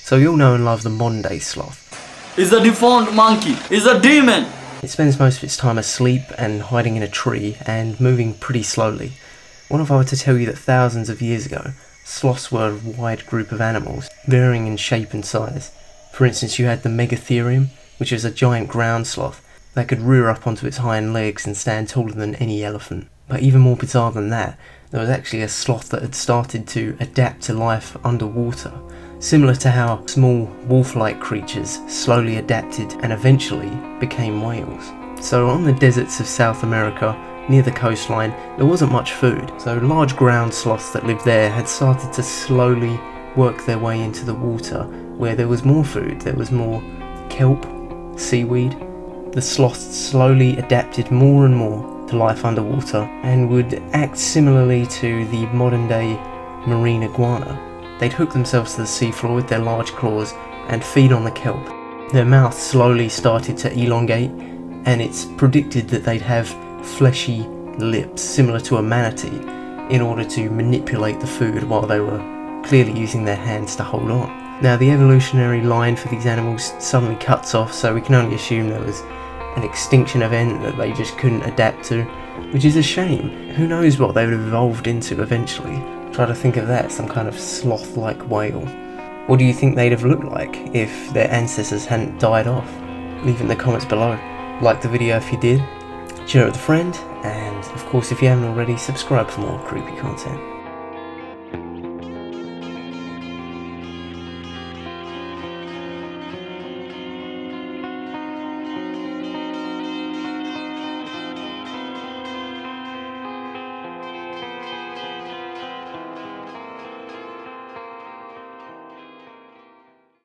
So you all know and love the modern day sloth. It's a deformed monkey. It's a demon. It spends most of its time asleep and hiding in a tree and moving pretty slowly. What if I were to tell you that thousands of years ago, sloths were a wide group of animals, varying in shape and size. For instance, you had the Megatherium, which is a giant ground sloth that could rear up onto its hind legs and stand taller than any elephant. But even more bizarre than that, there was actually a sloth that had started to adapt to life underwater, similar to how small wolf-like creatures slowly adapted and eventually became whales. So on the deserts of South America, near the coastline, there wasn't much food, so large ground sloths that lived there had started to slowly work their way into the water, where there was more food, there was more kelp, seaweed. The sloths slowly adapted more and more to life underwater and would act similarly to the modern day marine iguana. They'd hook themselves to the seafloor with their large claws and feed on the kelp. Their mouths slowly started to elongate, and it's predicted that they'd have fleshy lips similar to a manatee in order to manipulate the food while they were clearly using their hands to hold on. Now the evolutionary line for these animals suddenly cuts off, so we can only assume there was an extinction event that they just couldn't adapt to, which is a shame. Who knows what they would have evolved into eventually. Try to think of that, some kind of sloth-like whale. What do you think they'd have looked like if their ancestors hadn't died off? Leave it in the comments below. Like the video if you did, share it with a friend, and of course if you haven't already, subscribe for more creepy content.